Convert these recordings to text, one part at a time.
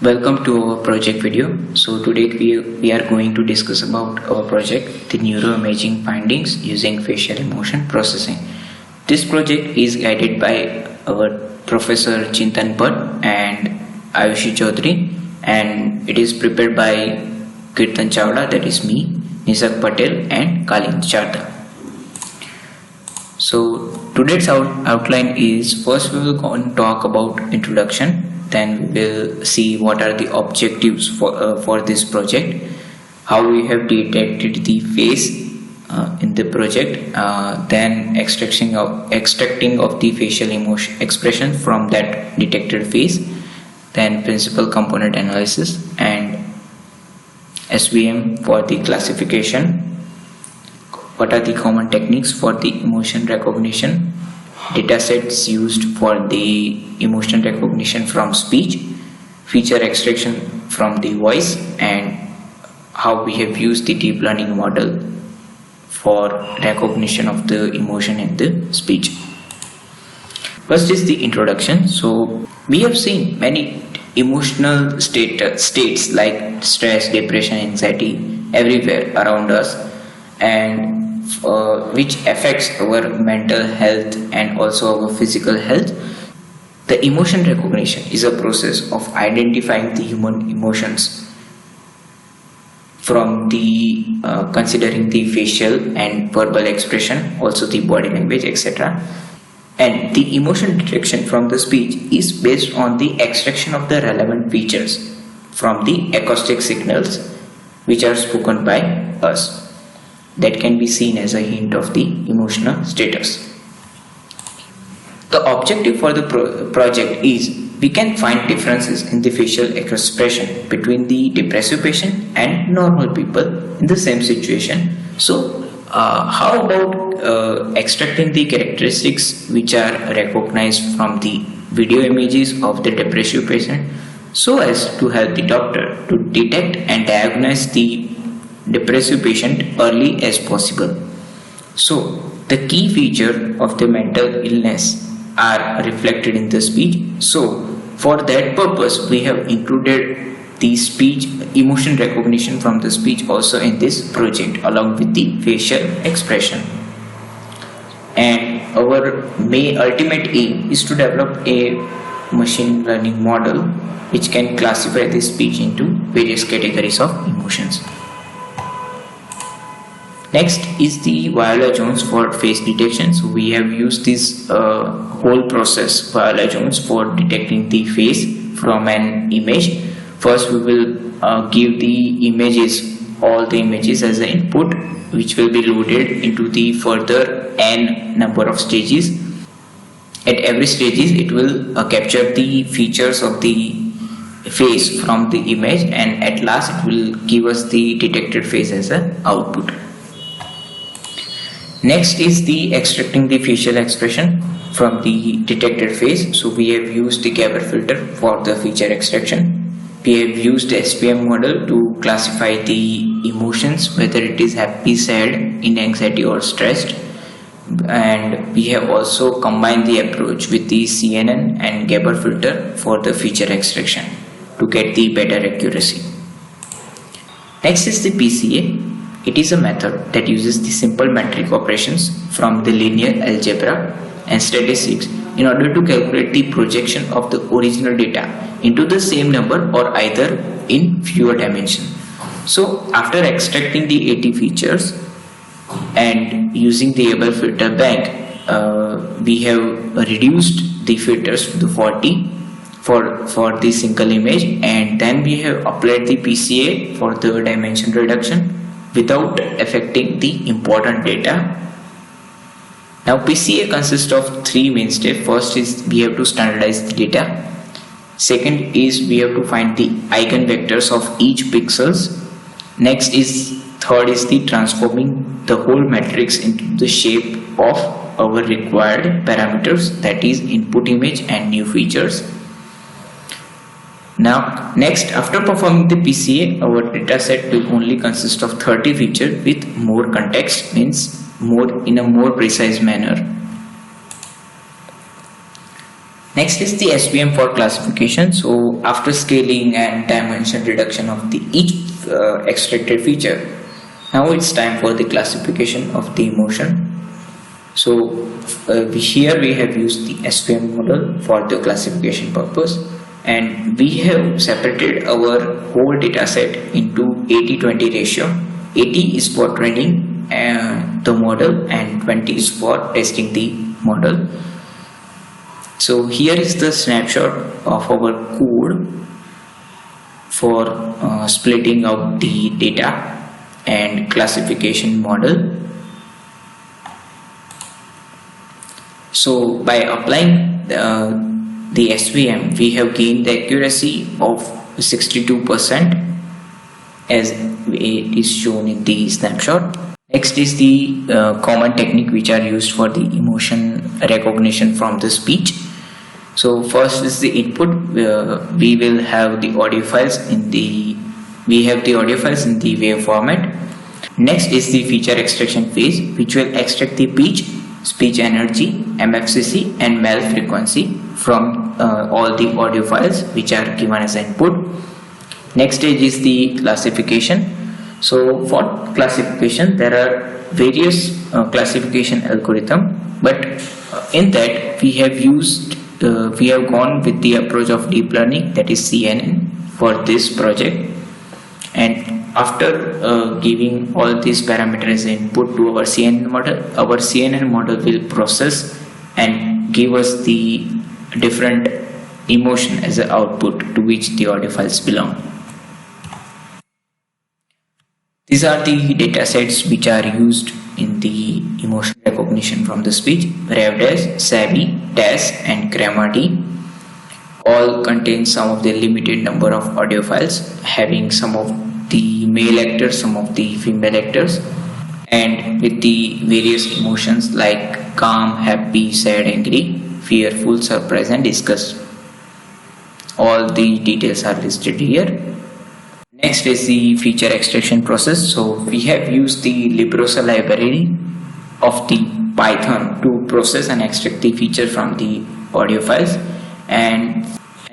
Welcome to our project video. So today we are going to discuss about our project, the neuroimaging findings using facial emotion processing. This project is guided by our Professor Chintan Bhatt and Ayushi Chaudhary, and it is prepared by Kirtan Chawda, that is me, Nisak Patel and Kalin Charda. So today's outline is, first we will go and talk about introduction. Then we will see what are the objectives for this project, how we have detected the face in the project, then extracting of the facial emotion expression from that detected face, then principal component analysis and SVM for the classification, what are the common techniques for the emotion recognition, datasets used for the emotion recognition from speech, feature extraction from the voice, and how we have used the deep learning model for recognition of the emotion in the speech. First is the introduction. So we have seen many emotional states like stress, depression, anxiety everywhere around us, and which affects our mental health and also our physical health. The emotion recognition is a process of identifying the human emotions from the considering the facial and verbal expression, also the body language, etc. And the emotion detection from the speech is based on the extraction of the relevant features from the acoustic signals which are spoken by us, that can be seen as a hint of the emotional status. The objective for the project is we can find differences in the facial expression between the depressive patient and normal people in the same situation. So how about extracting the characteristics which are recognized from the video images of the depressive patient so as to help the doctor to detect and diagnose the depressive patient early as possible. So the key feature of the mental illness are reflected in the speech. So for that purpose we have included the speech emotion recognition from the speech also in this project along with the facial expression. And our ultimate aim is to develop a machine learning model which can classify the speech into various categories of emotions. Next is the Viola Jones for face detection. So we have used this whole process Viola Jones for detecting the face from an image. First we will give the images, all the images as an input, which will be loaded into the further n number of stages. At every stages it will capture the features of the face from the image, and at last it will give us the detected face as an output. Next is the extracting the facial expression from the detected face. So we have used the Gabor filter for the feature extraction. We have used the SPM model to classify the emotions, whether it is happy, sad, in anxiety or stressed. And we have also combined the approach with the CNN and Gabor filter for the feature extraction to get the better accuracy. Next is the PCA. It is a method that uses the simple metric operations from the linear algebra and statistics in order to calculate the projection of the original data into the same number or either in fewer dimensions. So after extracting the 80 features and using the able filter bank, we have reduced the filters to the 40 for the single image, and then we have applied the PCA for the dimension reduction without affecting the important data. Now PCA consists of three main steps. First is we have to standardize the data. Second is we have to find the eigenvectors of each pixels. Third is the transforming the whole matrix into the shape of our required parameters, that is input image and new features. Now next, after performing the PCA, our dataset will only consist of 30 features with more context, means in a more precise manner. Next is the SVM for classification. So after scaling and dimension reduction of the each extracted feature, now it's time for the classification of the emotion. So here we have used the SVM model for the classification purpose, and we have separated our whole data set into 80-20 ratio. 80 is for training the model and 20 is for testing the model. So here is the snapshot of our code for splitting out the data and classification model. So by applying the SVM, we have gained the accuracy of 62% as it is shown in the snapshot. Next is the common technique which are used for the emotion recognition from the speech. So first is the input. We will have the audio files in the wave format. Next is the feature extraction phase, which will extract the pitch, speech energy, MFCC and MEL frequency from all the audio files which are given as input. Next stage is the classification. So for classification, there are various classification algorithm, but in that we have gone with the approach of deep learning, that is CNN, for this project. And after giving all these parameters input to our CNN model will process and give us the different emotion as an output to which the audio files belong. These are the data sets which are used in the emotion recognition from the speech. RevDes, Sabi, DAS and Grammar-D all contain some of the limited number of audio files having some of the male actors, some of the female actors, and with the various emotions like calm, happy, sad, angry, fearful, surprise and disgust. All the details are listed here. Next is the feature extraction process. So we have used the Librosa library of the Python to process and extract the feature from the audio files, and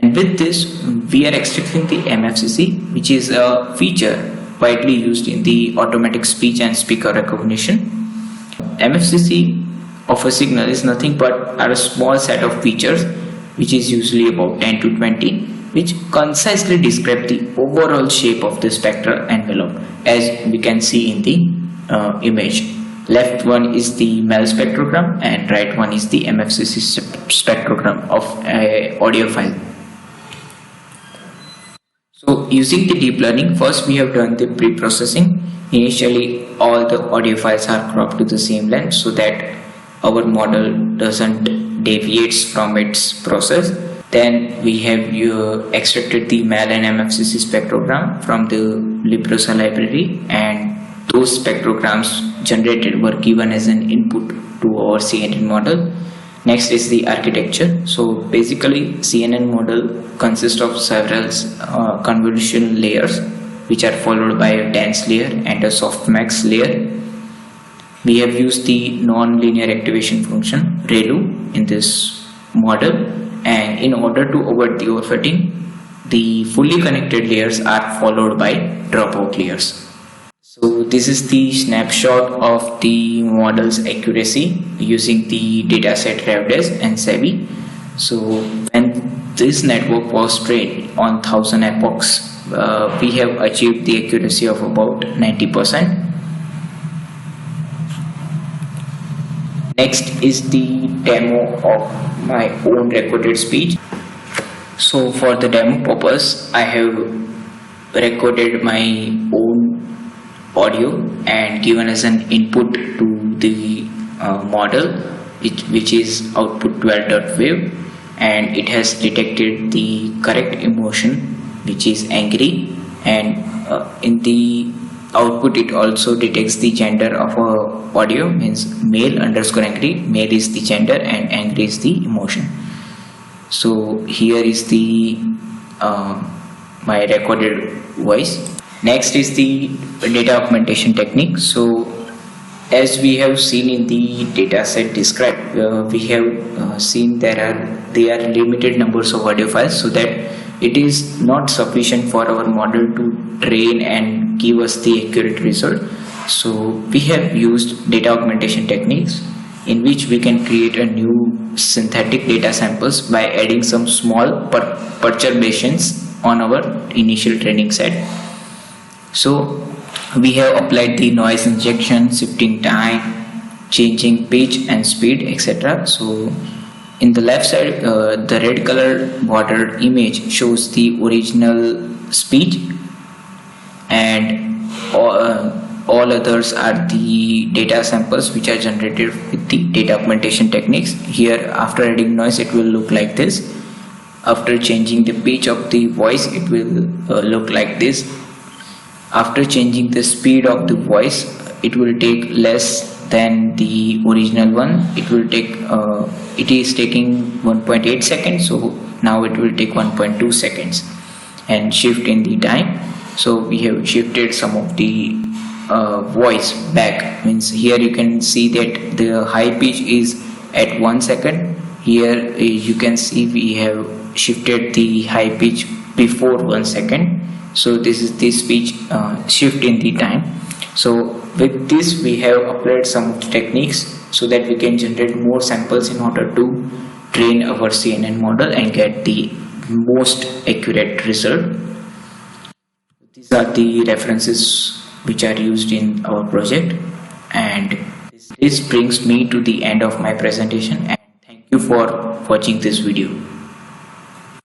with this we are extracting the MFCC, which is a feature widely used in the automatic speech and speaker recognition. MFCC of a signal is nothing but are a small set of features which is usually about 10 to 20, which concisely describe the overall shape of the spectral envelope, as we can see in the image. Left one is the MEL spectrogram and right one is the MFCC spectrogram of audio file. So using the deep learning, first we have done the pre-processing. Initially all the audio files are cropped to the same length so that our model doesn't deviates from its process. Then we have extracted the MEL and MFCC spectrogram from the Librosa library, and those spectrograms generated were given as an input to our CNN model. Next is the architecture. So basically CNN model consists of several convolutional layers which are followed by a dense layer and a softmax layer. We have used the non-linear activation function ReLU in this model, and in order to avoid the overfitting, the fully connected layers are followed by dropout layers. So this is the snapshot of the model's accuracy using the dataset RevDes and Sabi. So when this network was trained on 1000 epochs, we have achieved the accuracy of about 90%. Next is the demo of my own recorded speech. So for the demo purpose, I have recorded my own audio and given as an input to the model, which is output 12.wave, and it has detected the correct emotion, which is angry, and in the output it also detects the gender of a audio, means male underscore angry. Male is the gender and angry is the emotion. So here is the my recorded voice. Next is the data augmentation technique. So As we have seen in the data set described, we have seen there are limited numbers of audio files, so that it is not sufficient for our model to train and give us the accurate result. So we have used data augmentation techniques, in which we can create a new synthetic data samples by adding some small perturbations on our initial training set. So we have applied the noise injection, shifting time, changing pitch and speed, etc. So in the left side, the red color border image shows the original speech, and all others are the data samples which are generated with the data augmentation techniques. Here, after adding noise, it will look like this. After changing the pitch of the voice, it will look like this. After changing the speed of the voice, it will take less than the original one. It is taking 1.8 seconds, so now it will take 1.2 seconds. And shift in the time, so we have shifted some of the voice back. Means here you can see that the high pitch is at 1 second. Here you can see we have shifted the high pitch before 1 second. So this is the speech shift in the time. So with this we have applied some of the techniques so that we can generate more samples in order to train our CNN model and get the most accurate result. These are the references which are used in our project, and this brings me to the end of my presentation, and thank you for watching this video.